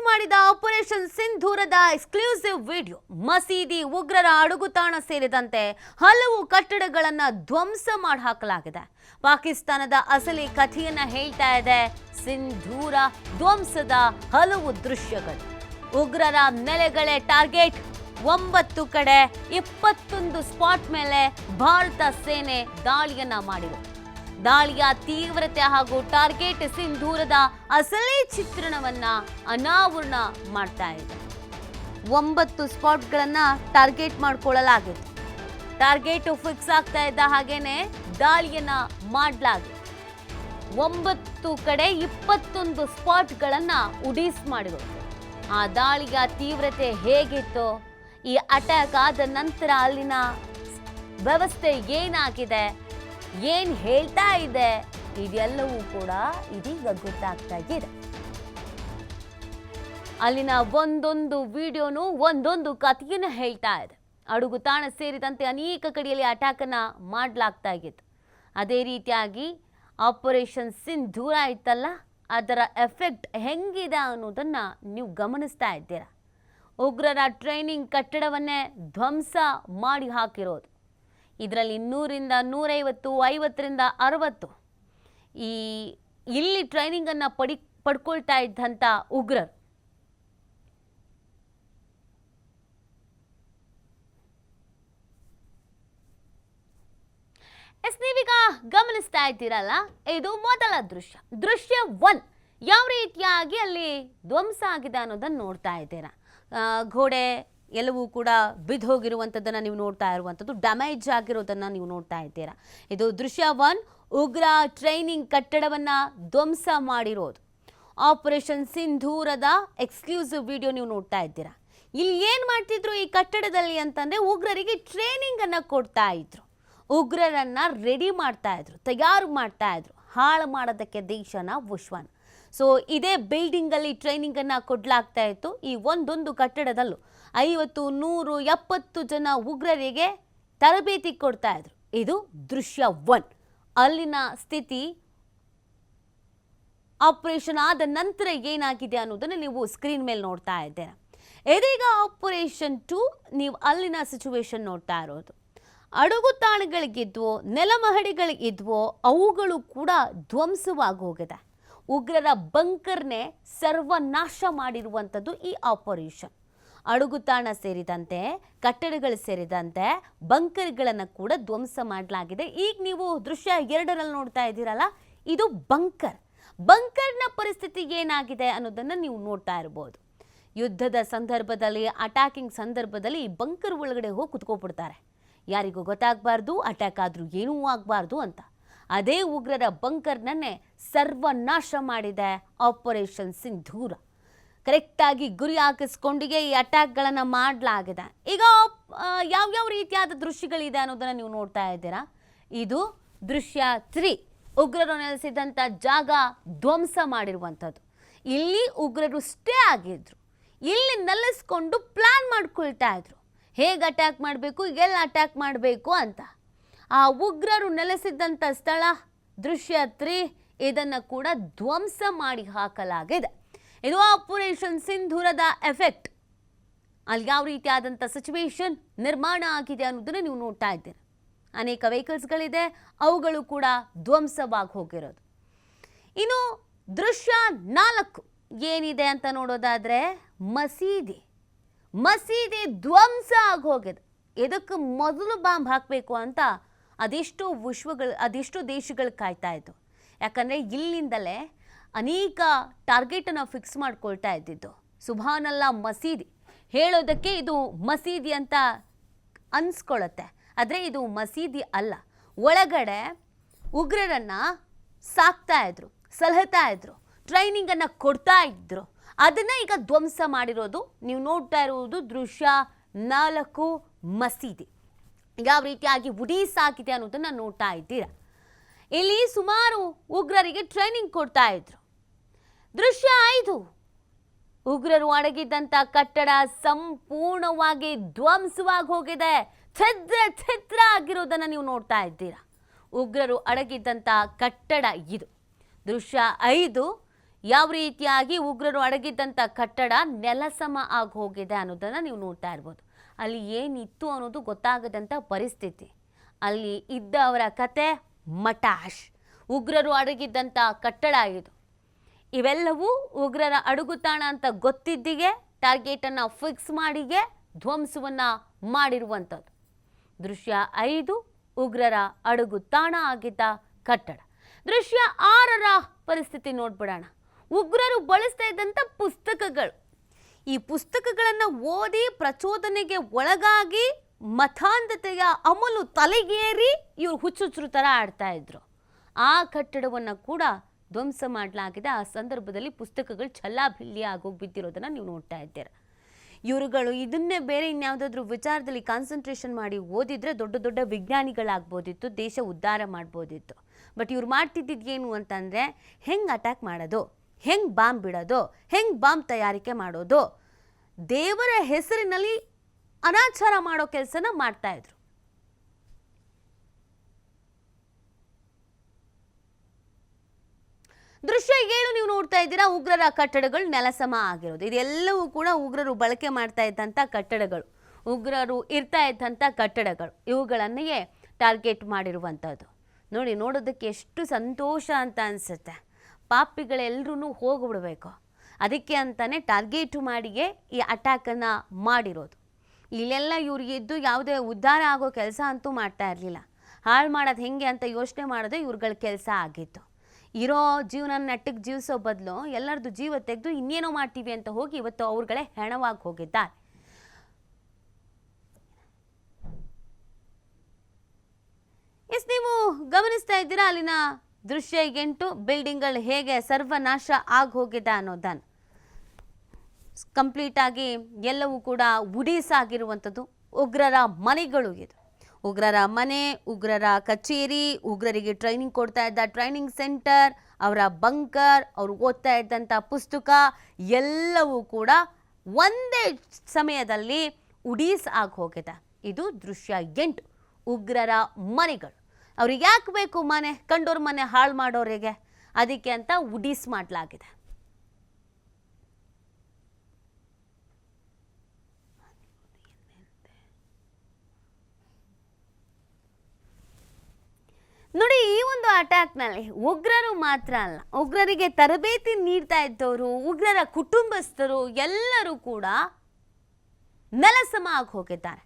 ಮಾಡಿದ operation ಸಿಂಧೂರದ exclusive video. ಮಸೀದಿ, ಉಗ್ರರ ಅಡಗುತಾಣ ಸೇರಿದಂತೆ ಹಲವು ಕಟ್ಟಡಗಳನ್ನು ಧ್ವಂಸ ಮಾಡಿ ಹಾಕಲಾಗಿದೆ. ಪಾಕಿಸ್ತಾನದ ಅಸಲಿ ಕಥೆಯನ್ನ ಹೇಳ್ತಾ ಇದೆ ಸಿಂಧೂರ ಧ್ವಂಸದ ಹಲವು ದೃಶ್ಯಗಳು. ಉಗ್ರರ ನೆಲೆಗಳೇ ಟಾರ್ಗೆಟ್. 9 ಕಡೆ 21 ಸ್ಪಾಟ್ ಮೇಲೆ ಭಾರತ ಸೇನೆ ದಾಳಿಯನ್ನ ಮಾಡಿದೆ. ದಾಳಿಯ ತೀವ್ರತೆ ಹಾಗೂ ಟಾರ್ಗೆಟ್ ಸಿಂಧೂರದ ಅಸಲಿ ಚಿತ್ರಣವನ್ನ ಅನಾವರಣ ಮಾಡ್ತಾ ಇದೆ. 9 ಸ್ಪಾಟ್ಗಳನ್ನ ಟಾರ್ಗೆಟ್ ಮಾಡಿಕೊಳ್ಳಲಾಗಿದೆ. ಟಾರ್ಗೆಟ್ ಫಿಕ್ಸ್ ಆಗ್ತಾ ಇದ್ದ ಹಾಗೇನೆ ದಾಳಿಯನ್ನ ಮಾಡಲಾಗಿದೆ. 9 ಕಡೆ 21 ಸ್ಪಾಟ್ಗಳನ್ನ ಉಡೀಸ್ ಮಾಡಿದರು. ಆ ದಾಳಿಯ ತೀವ್ರತೆ ಹೇಗಿತ್ತು, ಈ ಅಟ್ಯಾಕ್ ಆದ ನಂತರ ಅಲ್ಲಿನ ವ್ಯವಸ್ಥೆ ಏನಾಗಿದೆ, ಏನ್ ಹೇಳ್ತಾ ಇದೆ, ಇದೆಲ್ಲವೂ ಕೂಡ ಇದೀಗ ಗೊತ್ತಾಗ್ತಾ ಇದೆ. ಅಲ್ಲಿನ ಒಂದೊಂದು ವಿಡಿಯೋನು ಒಂದೊಂದು ಕಥೆಯನ್ನು ಹೇಳ್ತಾ ಇದೆ. ಅಡಗುತಾಣ ಸೇರಿದಂತೆ ಅನೇಕ ಕಡೆಯಲ್ಲಿ ಅಟ್ಯಾಕ್ ಅನ್ನ ಮಾಡಲಾಗ್ತಾ ಇತ್ತು. ಅದೇ ರೀತಿಯಾಗಿ ಆಪರೇಷನ್ ಸಿಂಧೂರ ಇತ್ತಲ್ಲ, ಅದರ ಎಫೆಕ್ಟ್ ಹೆಂಗಿದೆ ಅನ್ನೋದನ್ನ ನೀವು ಗಮನಿಸ್ತಾ ಇದ್ದೀರಾ. ಉಗ್ರರ ಟ್ರೈನಿಂಗ್ ಕಟ್ಟಡವನ್ನೇ ಧ್ವಂಸ ಮಾಡಿ ಹಾಕಿರೋದು. ಇದರಲ್ಲಿ 100ರಿಂದ 150, 50ರಿಂದ 60 ಇಲ್ಲಿ ಟ್ರೈನಿಂಗನ್ನು ಪಡ್ಕೊಳ್ತಾ ಇದ್ದಂಥ ಉಗ್ರರು. ನೀವೀಗ ಗಮನಿಸ್ತಾ ಇದ್ದೀರಲ್ಲ, ಇದು ಮೊದಲ ದೃಶ್ಯ 1. ಯಾವ ರೀತಿಯಾಗಿ ಅಲ್ಲಿ ಧ್ವಂಸ ಆಗಿದೆ ಅನ್ನೋದನ್ನು ನೋಡ್ತಾ ಇದ್ದೀರಾ. ಗೋಡೆ ಎಲ್ಲವೂ ಕೂಡ ಬಿದ್ದೋಗಿರುವಂಥದ್ದನ್ನು ನೀವು ನೋಡ್ತಾ ಇರುವಂಥದ್ದು, ಡ್ಯಾಮೇಜ್ ಆಗಿರೋದನ್ನು ನೀವು ನೋಡ್ತಾ ಇದ್ದೀರಾ. ಇದು ದೃಶ್ಯ 1. ಉಗ್ರ ಟ್ರೈನಿಂಗ್ ಕಟ್ಟಡವನ್ನು ಧ್ವಂಸ ಮಾಡಿರೋದು. ಆಪರೇಷನ್ ಸಿಂಧೂರದ ಎಕ್ಸ್ಕ್ಲೂಸಿವ್ ವಿಡಿಯೋ ನೀವು ನೋಡ್ತಾ ಇದ್ದೀರಾ. ಇಲ್ಲಿ ಏನು ಮಾಡ್ತಿದ್ರು ಈ ಕಟ್ಟಡದಲ್ಲಿ ಅಂತಂದರೆ, ಉಗ್ರರಿಗೆ ಟ್ರೈನಿಂಗನ್ನು ಕೊಡ್ತಾ ಇದ್ರು, ಉಗ್ರರನ್ನು ರೆಡಿ ಮಾಡ್ತಾ ಇದ್ರು, ತಯಾರು ಮಾಡ್ತಾ ಇದ್ರು, ಹಾಳು ಮಾಡೋದಕ್ಕೆ ದೇಶನ ವಿಶ್ವನ. ಸೊ ಇದೇ ಬಿಲ್ಡಿಂಗಲ್ಲಿ ಟ್ರೈನಿಂಗನ್ನು ಕೊಡಲಾಗ್ತಾ ಇತ್ತು. ಈ ಒಂದೊಂದು ಕಟ್ಟಡದಲ್ಲೂ 50, 100, 70 ಜನ ಉಗ್ರರಿಗೆ ತರಬೇತಿ ಕೊಡ್ತಾ ಇದ್ರು. ಇದು ದೃಶ್ಯ 1. ಅಲ್ಲಿನ ಸ್ಥಿತಿ ಆಪರೇಷನ್ ಆದ ನಂತರ ಏನಾಗಿದೆ ಅನ್ನೋದನ್ನು ನೀವು ಸ್ಕ್ರೀನ್ ಮೇಲೆ ನೋಡ್ತಾ ಇದ್ದೀರಾ. ಇದೀಗ ಆಪರೇಷನ್ 2, ನೀವು ಅಲ್ಲಿನ ಸಿಚುವೇಶನ್ ನೋಡ್ತಾ ಇರೋದು. ಅಡಗುತಾಣಗಳಿಗಿದ್ವೋ, ನೆಲಮಹಡಿಗಳಿಗಿದ್ವೋ, ಅವುಗಳು ಕೂಡ ಧ್ವಂಸವಾಗಿ ಹೋಗಿದೆ. ಉಗ್ರರ ಬಂಕರ್ನೇ ಸರ್ವನಾಶ ಮಾಡಿರುವಂಥದ್ದು ಈ ಆಪರೇಷನ್. ಅಡಗುತಾಣ ಸೇರಿದಂತೆ, ಕಟ್ಟಡಗಳು ಸೇರಿದಂತೆ ಬಂಕರ್ಗಳನ್ನು ಕೂಡ ಧ್ವಂಸ ಮಾಡಲಾಗಿದೆ. ಈಗ ನೀವು ದೃಶ್ಯ 2ರಲ್ಲಿ ನೋಡ್ತಾ ಇದ್ದೀರಲ್ಲ, ಇದು ಬಂಕರ್ನ ಪರಿಸ್ಥಿತಿ ಏನಾಗಿದೆ ಅನ್ನೋದನ್ನು ನೀವು ನೋಡ್ತಾ ಇರ್ಬೋದು. ಯುದ್ಧದ ಸಂದರ್ಭದಲ್ಲಿ, ಅಟ್ಯಾಕಿಂಗ್ ಸಂದರ್ಭದಲ್ಲಿ ಈ ಬಂಕರ್ ಒಳಗಡೆ ಹೋಗಿ ಕುತ್ಕೊಬಿಡ್ತಾರೆ. ಯಾರಿಗೂ ಗೊತ್ತಾಗಬಾರ್ದು, ಅಟ್ಯಾಕ್ ಆದರೂ ಏನೂ ಆಗಬಾರ್ದು ಅಂತ. ಅದೇ ಉಗ್ರರ ಬಂಕರ್ನನ್ನೇ ಸರ್ವನಾಶ ಮಾಡಿದೆ ಆಪರೇಷನ್ ಸಿಂಧೂರ. ಕರೆಕ್ಟಾಗಿ ಗುರಿ ಹಾಕಿಸ್ಕೊಂಡಿಗೆ ಈ ಅಟ್ಯಾಕ್ಗಳನ್ನು ಮಾಡಲಾಗಿದೆ. ಈಗ ಯಾವ್ಯಾವ ರೀತಿಯಾದ ದೃಶ್ಯಗಳಿದೆ ಅನ್ನೋದನ್ನು ನೀವು ನೋಡ್ತಾ ಇದ್ದೀರಾ. ಇದು ದೃಶ್ಯ 3. ಉಗ್ರರು ನೆಲೆಸಿದಂಥ ಜಾಗ ಧ್ವಂಸ ಮಾಡಿರುವಂಥದ್ದು. ಇಲ್ಲಿ ಉಗ್ರರು ಸ್ಟೇ ಆಗಿದ್ರು, ಇಲ್ಲಿ ನೆಲೆಸ್ಕೊಂಡು ಪ್ಲಾನ್ ಮಾಡ್ಕೊಳ್ತಾ ಇದ್ರು, ಹೇಗೆ ಅಟ್ಯಾಕ್ ಮಾಡಬೇಕು, ಎಲ್ಲಿ ಅಟ್ಯಾಕ್ ಮಾಡಬೇಕು ಅಂತ. ಆ ಉಗ್ರರು ನೆಲೆಸಿದ್ದಂಥ ಸ್ಥಳ ದೃಶ್ಯ 3, ಇದನ್ನು ಕೂಡ ಧ್ವಂಸ ಮಾಡಿ ಹಾಕಲಾಗಿದೆ. ಇದು ಆಪರೇಷನ್ ಸಿಂಧೂರದ ಎಫೆಕ್ಟ್. ಅಲ್ಲಿ ಯಾವ ರೀತಿಯಾದಂಥ ಸಿಚುವೇಶನ್ ನಿರ್ಮಾಣ ಆಗಿದೆ ಅನ್ನೋದನ್ನು ನೀವು ನೋಡ್ತಾ ಇದ್ದೀರಿ. ಅನೇಕ ವೆಹಿಕಲ್ಸ್ಗಳಿದೆ, ಅವುಗಳು ಕೂಡ ಧ್ವಂಸವಾಗಿ ಹೋಗಿರೋದು. ಇನ್ನು ದೃಶ್ಯ 4 ಏನಿದೆ ಅಂತ ನೋಡೋದಾದರೆ, ಮಸೀದಿ ಧ್ವಂಸ ಆಗಿ ಹೋಗಿದೆ. ಇದಕ್ಕೆ ಮೊದಲು ಬಾಂಬ್ ಹಾಕಬೇಕು ಅಂತ ಅದೆಷ್ಟೋ ದೇಶಗಳು ಕಾಯ್ತಾ ಇತ್ತು. ಯಾಕಂದರೆ ಇಲ್ಲಿಂದಲೇ ಅನೇಕ ಟಾರ್ಗೆಟನ್ನು ಫಿಕ್ಸ್ ಮಾಡ್ಕೊಳ್ತಾ ಇದ್ದಿದ್ದು. ಸುಭಾನಲ್ಲಾ ಮಸೀದಿ ಹೇಳೋದಕ್ಕೆ ಇದು ಮಸೀದಿ ಅಂತ ಅನ್ಸ್ಕೊಳ್ಳುತ್ತೆ, ಆದರೆ ಇದು ಮಸೀದಿ ಅಲ್ಲ. ಒಳಗಡೆ ಉಗ್ರರನ್ನು ಸಾಕ್ತಾ ಇದ್ರು, ಸಲಹತಾ ಇದ್ರು, ಟ್ರೈನಿಂಗನ್ನು ಕೊಡ್ತಾ ಇದ್ರು. ಅದನ್ನು ಈಗ ಧ್ವಂಸ ಮಾಡಿರೋದು ನೀವು ನೋಡ್ತಾ ಇರುವುದು ದೃಶ್ಯ 4 ಮಸೀದಿ. ಯಾವ ರೀತಿಯಾಗಿ ಉಡೀಸ್ ಆಗಿದೆ ಅನ್ನೋದನ್ನು ನೋಡ್ತಾ ಇದ್ದೀರಾ. ಇಲ್ಲಿ ಸುಮಾರು ಉಗ್ರರಿಗೆ ಟ್ರೈನಿಂಗ್ ಕೊಡ್ತಾ ಇದ್ರು. ದೃಶ್ಯ 5, ಉಗ್ರರು ಅಡಗಿದ್ದಂಥ ಕಟ್ಟಡ ಸಂಪೂರ್ಣವಾಗಿ ಧ್ವಂಸವಾಗಿ ಹೋಗಿದೆ, ಛಿದ್ರ ಆಗಿರೋದನ್ನು ನೀವು ನೋಡ್ತಾ ಇದ್ದೀರಾ. ಉಗ್ರರು ಅಡಗಿದ್ದಂಥ ಕಟ್ಟಡ ಇದು ದೃಶ್ಯ 5. ಯಾವ ರೀತಿಯಾಗಿ ಉಗ್ರರು ಅಡಗಿದ್ದಂಥ ಕಟ್ಟಡ ನೆಲಸಮ ಆಗಿ ಹೋಗಿದೆ ಅನ್ನೋದನ್ನು ನೀವು ನೋಡ್ತಾ ಇರ್ಬೋದು. ಅಲ್ಲಿ ಏನಿತ್ತು ಅನ್ನೋದು ಗೊತ್ತಾಗದಂಥ ಪರಿಸ್ಥಿತಿ. ಅಲ್ಲಿ ಇದ್ದವರ ಕತೆ ಮಟಾಶ್. ಉಗ್ರರು ಅಡಗಿದ್ದಂಥ ಕಟ್ಟಡ ಇದು. ಇವೆಲ್ಲವೂ ಉಗ್ರರ ಅಡುಗುತಾಣ ಅಂತ ಗೊತ್ತಿದ್ದಿಗೆ ಟಾರ್ಗೆಟನ್ನು ಫಿಕ್ಸ್ ಮಾಡಿಗೆ ಧ್ವಂಸವನ್ನು ಮಾಡಿರುವಂಥದ್ದು. ದೃಶ್ಯ 5 ಉಗ್ರರ ಅಡುಗುತಾಣ ಆಗಿದ್ದ ಕಟ್ಟಡ. ದೃಶ್ಯ 6ರ ಪರಿಸ್ಥಿತಿ ನೋಡ್ಬಿಡೋಣ. ಉಗ್ರರು ಬಳಸ್ತಾ ಇದ್ದಂಥ ಪುಸ್ತಕಗಳು. ಈ ಪುಸ್ತಕಗಳನ್ನು ಓದಿ ಪ್ರಚೋದನೆಗೆ ಒಳಗಾಗಿ ಮತಾಂಧತೆಯ ಅಮಲು ತಲೆಗೇರಿ ಇವರು ಹುಚ್ಚುಚ್ಚರು ಥರ ಆಡ್ತಾ ಇದ್ರು. ಆ ಕಟ್ಟಡವನ್ನು ಕೂಡ ಧ್ವಂಸ ಮಾಡಲಾಗಿದೆ. ಆ ಸಂದರ್ಭದಲ್ಲಿ ಪುಸ್ತಕಗಳು ಛಲ್ಲಾಭಿಲ್ಲಿ ಆಗೋಗಿ ಬಿದ್ದಿರೋದನ್ನು ನೀವು ನೋಡ್ತಾ ಇದ್ದೀರಾ. ಇವರುಗಳು ಇದನ್ನೇ ಬೇರೆ ಇನ್ಯಾವುದಾದ್ರೂ ವಿಚಾರದಲ್ಲಿ ಕಾನ್ಸಂಟ್ರೇಷನ್ ಮಾಡಿ ಓದಿದ್ರೆ ದೊಡ್ಡ ದೊಡ್ಡ ವಿಜ್ಞಾನಿಗಳಾಗ್ಬೋದಿತ್ತು, ದೇಶ ಉದ್ಧಾರ ಮಾಡ್ಬೋದಿತ್ತು. ಬಟ್ ಇವ್ರು ಮಾಡ್ತಿದ್ದಿದ್ದು ಏನು ಅಂತಂದರೆ, ಹೆಂಗೆ ಅಟ್ಯಾಕ್ ಮಾಡೋದು, ಹೆಂಗೆ ಬಾಂಬ್ ಬಿಡೋದು, ಹೆಂಗೆ ಬಾಂಬ್ ತಯಾರಿಕೆ ಮಾಡೋದು, ದೇವರ ಹೆಸರಿನಲ್ಲಿ ಅನಾಚಾರ ಮಾಡೋ ಕೆಲಸನ ಮಾಡ್ತಾಯಿದ್ರು. ದೃಶ್ಯ 7 ನೀವು ನೋಡ್ತಾ ಇದ್ದೀರಾ. ಉಗ್ರರ ಕಟ್ಟಡಗಳು ನೆಲಸಮ ಆಗಿರೋದು. ಇದೆಲ್ಲವೂ ಕೂಡ ಉಗ್ರರು ಬಳಕೆ ಮಾಡ್ತಾ ಇದ್ದಂಥ ಕಟ್ಟಡಗಳು, ಉಗ್ರರು ಇರ್ತಾ ಇದ್ದಂಥ ಕಟ್ಟಡಗಳು. ಇವುಗಳನ್ನೇ ಟಾರ್ಗೆಟ್ ಮಾಡಿರುವಂಥದ್ದು. ನೋಡಿ, ನೋಡೋದಕ್ಕೆ ಎಷ್ಟು ಸಂತೋಷ ಅಂತ ಅನಿಸುತ್ತೆ. ಪಾಪಿಗಳೆಲ್ಲರೂ ಹೋಗಿಬಿಡ್ಬೇಕು, ಅದಕ್ಕೆ ಅಂತಲೇ ಟಾರ್ಗೆಟ್ ಮಾಡಿಯೇ ಈ ಅಟ್ಯಾಕನ್ನು ಮಾಡಿರೋದು. ಇಲ್ಲೆಲ್ಲ ಇವ್ರಿಗೆ ಇದ್ದು ಯಾವುದೇ ಉದ್ಧಾರ ಆಗೋ ಕೆಲಸ ಅಂತೂ ಮಾಡ್ತಾ ಇರಲಿಲ್ಲ. ಹಾಳು ಮಾಡೋದು ಹೆಂಗೆ ಅಂತ ಯೋಚನೆ ಮಾಡೋದು ಇವ್ರುಗಳ ಕೆಲಸ ಆಗಿತ್ತು. ಇರೋ ಜೀವನ ನೆಟ್ಟಿಗೆ ಜೀವಿಸೋ ಬದಲು ಎಲ್ಲರದ್ದು ಜೀವ ತೆಗೆದು ಇನ್ನೇನೋ ಮಾಡ್ತೀವಿ ಅಂತ ಹೋಗಿ ಇವತ್ತು ಅವ್ರುಗಳೇ ಹೆಣವಾಗಿ ಹೋಗಿದ್ದಾರೆ. ನೀವು ಗಮನಿಸ್ತಾ ಇದ್ದೀರಾ ಅಲ್ಲಿನ ದೃಶ್ಯ 8 ಬಿಲ್ಡಿಂಗ್ಗಳು ಹೇಗೆ ಸರ್ವನಾಶ ಆಗಿ ಹೋಗಿದೆ ಅನ್ನೋದನ್ನು. ಕಂಪ್ಲೀಟ್ ಆಗಿ ಎಲ್ಲವೂ ಕೂಡ ಉಡೀಸಾಗಿರುವಂಥದ್ದು. ಉಗ್ರರ ಮನೆಗಳು ಇದು. ಉಗ್ರರ ಮನೆ, ಉಗ್ರರ ಕಚೇರಿ, ಉಗ್ರರಿಗೆ ಟ್ರೈನಿಂಗ್ ಕೊಡ್ತಾ ಇದ್ದ ಟ್ರೈನಿಂಗ್ ಸೆಂಟರ್, ಅವರ ಬಂಕರ್, ಅವರು ಓದ್ತಾ ಇದ್ದಂಥ ಪುಸ್ತಕ ಎಲ್ಲವೂ ಕೂಡ ಒಂದೇ ಸಮಯದಲ್ಲಿ ಉಡೀಸ್ ಆಗಿ ಹೋಗಿದೆ. ಇದು ದೃಶ್ಯ 8 ಉಗ್ರರ ಮನೆಗಳು. ಅವ್ರಿಗೆ ಯಾಕೆ ಬೇಕು ಮನೆ? ಕಂಡೋರ್ ಮನೆ ಹಾಳು ಮಾಡೋರಿಗೆ, ಅದಕ್ಕೆ ಅಂತ ಉಡೀಸ್ ಮಾಡಲಾಗಿದೆ. ನೋಡಿ, ಈ ಒಂದು ಅಟ್ಯಾಕ್ನಲ್ಲಿ ಉಗ್ರರು ಮಾತ್ರ ಅಲ್ಲ, ಉಗ್ರರಿಗೆ ತರಬೇತಿ ನೀಡ್ತಾ ಇದ್ದವರು, ಉಗ್ರರ ಕುಟುಂಬಸ್ಥರು ಎಲ್ಲರೂ ಕೂಡ ನೆಲಸಮ ಆಗಿ ಹೋಗಿದ್ದಾರೆ.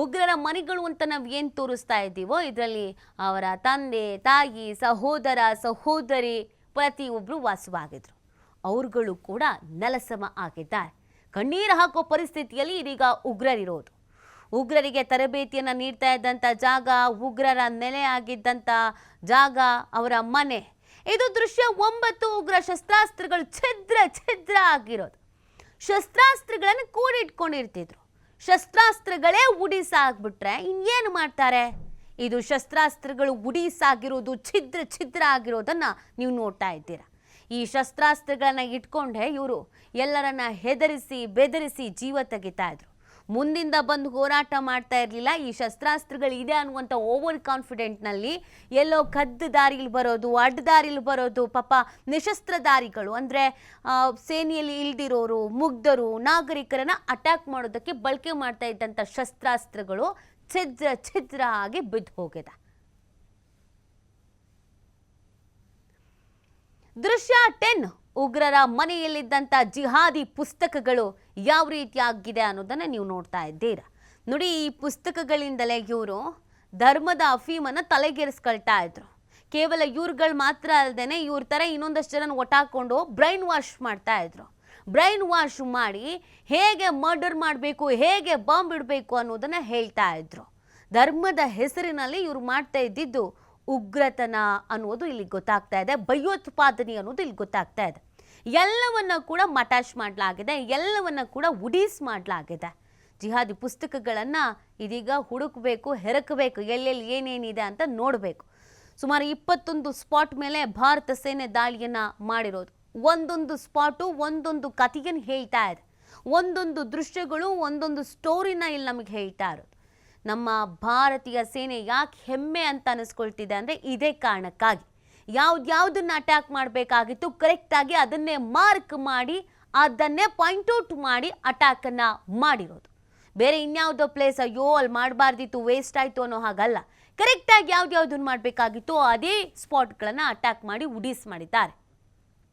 ಉಗ್ರರ ಮನೆಗಳು ಅಂತ ನಾವು ಏನು ತೋರಿಸ್ತಾ ಇದ್ದೀವೋ ಇದರಲ್ಲಿ ಅವರ ತಂದೆ, ತಾಯಿ, ಸಹೋದರ, ಸಹೋದರಿ ಪ್ರತಿಯೊಬ್ಬರು ವಾಸವಾಗಿದ್ರು. ಅವ್ರುಗಳು ಕೂಡ ನೆಲಸಮ ಆಗಿದ್ದಾರೆ. ಕಣ್ಣೀರು ಹಾಕೋ ಪರಿಸ್ಥಿತಿಯಲ್ಲಿ ಇದೀಗ ಉಗ್ರರಿರೋದು. ಉಗ್ರರಿಗೆ ತರಬೇತಿಯನ್ನು ನೀಡ್ತಾ ಇದ್ದಂಥ ಜಾಗ, ಉಗ್ರರ ನೆಲೆ ಆಗಿದ್ದಂಥ ಜಾಗ, ಅವರ ಮನೆ. ಇದು ದೃಶ್ಯ 9 ಉಗ್ರ ಶಸ್ತ್ರಾಸ್ತ್ರಗಳು ಛಿದ್ರ ಆಗಿರೋದು. ಶಸ್ತ್ರಾಸ್ತ್ರಗಳನ್ನು ಕೂಡಿಟ್ಕೊಂಡಿರ್ತಿದ್ರು. ಶಸ್ತ್ರಾಸ್ತ್ರಗಳೇ ಉಡೀಸಾಗ್ಬಿಟ್ರೆ ಇನ್ನೇನು ಮಾಡ್ತಾರೆ? ಇದು ಶಸ್ತ್ರಾಸ್ತ್ರಗಳು ಉಡೀಸಾಗಿರೋದು, ಛಿದ್ರ ಆಗಿರೋದನ್ನು ನೀವು ನೋಡ್ತಾ ಇದ್ದೀರಾ. ಈ ಶಸ್ತ್ರಾಸ್ತ್ರಗಳನ್ನು ಇಟ್ಕೊಂಡೇ ಇವರು ಎಲ್ಲರನ್ನ ಹೆದರಿಸಿ ಬೆದರಿಸಿ ಜೀವ ತೆಗಿತಾ ಇದ್ರು. ಮುಂದಿಂದ ಬಂದು ಹೋರಾಟ ಮಾಡ್ತಾ ಇರಲಿಲ್ಲ. ಈ ಶಸ್ತ್ರಾಸ್ತ್ರಗಳು ಇದೆ ಅನ್ನುವಂಥ ಓವರ್ ಕಾನ್ಫಿಡೆಂಟ್ನಲ್ಲಿ ಎಲ್ಲೋ ಕದ್ದು ದಾರಿಲಿ ಬರೋದು, ಅಡ್ಡದಾರಿಲಿ ಬರೋದು, ಪಾಪ ನಿಶಸ್ತ್ರಧಾರಿಗಳು ಅಂದರೆ ಸೇನೆಯಲ್ಲಿ ಇಲ್ದಿರೋರು, ಮುಗ್ಧರು, ನಾಗರಿಕರನ್ನು ಅಟ್ಯಾಕ್ ಮಾಡೋದಕ್ಕೆ ಬಳಕೆ ಮಾಡ್ತಾ ಇದ್ದಂಥ ಶಸ್ತ್ರಾಸ್ತ್ರಗಳು ಛಿದ್ರ ಆಗಿ ಬಿದ್ದು ಹೋಗಿದೆ. ದೃಶ್ಯ 10 ಉಗ್ರರ ಮನೆಯಲ್ಲಿದ್ದಂಥ ಜಿಹಾದಿ ಪುಸ್ತಕಗಳು ಯಾವ ರೀತಿಯಾಗಿದೆ ಅನ್ನೋದನ್ನು ನೀವು ನೋಡ್ತಾ ಇದ್ದೀರಾ. ನೋಡಿ, ಈ ಪುಸ್ತಕಗಳಿಂದಲೇ ಇವರು ಧರ್ಮದ ಅಫೀಮನ್ನು ತಲೆಗೆರೆಸ್ಕೊಳ್ತಾ ಇದ್ರು. ಕೇವಲ ಇವ್ರುಗಳು ಮಾತ್ರ ಅಲ್ಲದೆ ಇವ್ರ ಥರ ಇನ್ನೊಂದಷ್ಟು ಜನ ಒಟ್ಟಾಕೊಂಡು ಬ್ರೈನ್ ವಾಶ್ ಮಾಡ್ತಾ ಇದ್ರು. ಬ್ರೈನ್ ವಾಶ್ ಮಾಡಿ ಹೇಗೆ ಮರ್ಡರ್ ಮಾಡಬೇಕು, ಹೇಗೆ ಬಾಂಬ್ ಇಡಬೇಕು ಅನ್ನೋದನ್ನು ಹೇಳ್ತಾ ಇದ್ರು. ಧರ್ಮದ ಹೆಸರಿನಲ್ಲಿ ಇವರು ಮಾಡ್ತಾ ಇದ್ದಿದ್ದು ಉಗ್ರತನ ಅನ್ನೋದು ಇಲ್ಲಿ ಗೊತ್ತಾಗ್ತಾ ಇದೆ. ಭಯೋತ್ಪಾದನೆ ಅನ್ನೋದು ಇಲ್ಲಿ ಗೊತ್ತಾಗ್ತಾ ಇದೆ. ಎಲ್ಲವನ್ನ ಕೂಡ ಮಟಾಶ್ ಮಾಡಲಾಗಿದೆ, ಎಲ್ಲವನ್ನ ಕೂಡ ಉಡೀಸ್ ಮಾಡಲಾಗಿದೆ. ಜಿಹಾದಿ ಪುಸ್ತಕಗಳನ್ನು ಇದೀಗ ಹುಡುಕಬೇಕು, ಹೆರಕಬೇಕು, ಎಲ್ಲೆಲ್ಲಿ ಏನೇನಿದೆ ಅಂತ ನೋಡಬೇಕು. ಸುಮಾರು 21 ಸ್ಪಾಟ್ ಮೇಲೆ ಭಾರತ ಸೇನೆ ದಾಳಿಯನ್ನು ಮಾಡಿರೋದು. ಒಂದೊಂದು ಸ್ಪಾಟು ಒಂದೊಂದು ಕಥೆಯನ್ನು ಹೇಳ್ತಾ ಇದೆ. ಒಂದೊಂದು ದೃಶ್ಯಗಳು ಒಂದೊಂದು ಸ್ಟೋರಿನ ಇಲ್ಲಿ ನಮಗೆ ಹೇಳ್ತಾ ಇರೋದು. ನಮ್ಮ ಭಾರತೀಯ ಸೇನೆ ಯಾಕೆ ಹೆಮ್ಮೆ ಅಂತ ಅನಿಸ್ಕೊಳ್ತಿದೆ ಅಂದರೆ ಇದೇ ಕಾರಣಕ್ಕಾಗಿ. ಯಾವ್ದನ್ನ ಅಟ್ಯಾಕ್ ಮಾಡಬೇಕಾಗಿತ್ತು ಕರೆಕ್ಟಾಗಿ ಅದನ್ನೇ ಮಾರ್ಕ್ ಮಾಡಿ ಅದನ್ನೇ ಪಾಯಿಂಟ್ ಔಟ್ ಮಾಡಿ ಅಟ್ಯಾಕನ್ನು ಮಾಡಿರೋದು. ಬೇರೆ ಇನ್ಯಾವುದೋ ಪ್ಲೇಸ್ ಅಯ್ಯೋ ಅಲ್ಲಿ ಮಾಡಬಾರ್ದಿತ್ತು ವೇಸ್ಟ್ ಆಯಿತು ಅನ್ನೋ ಹಾಗಲ್ಲ. ಕರೆಕ್ಟಾಗಿ ಯಾವ್ದನ್ನ ಮಾಡಬೇಕಾಗಿತ್ತು ಅದೇ ಸ್ಪಾಟ್ಗಳನ್ನು ಅಟ್ಯಾಕ್ ಮಾಡಿ ಉಡೀಸ್ ಮಾಡಿದ್ದಾರೆ.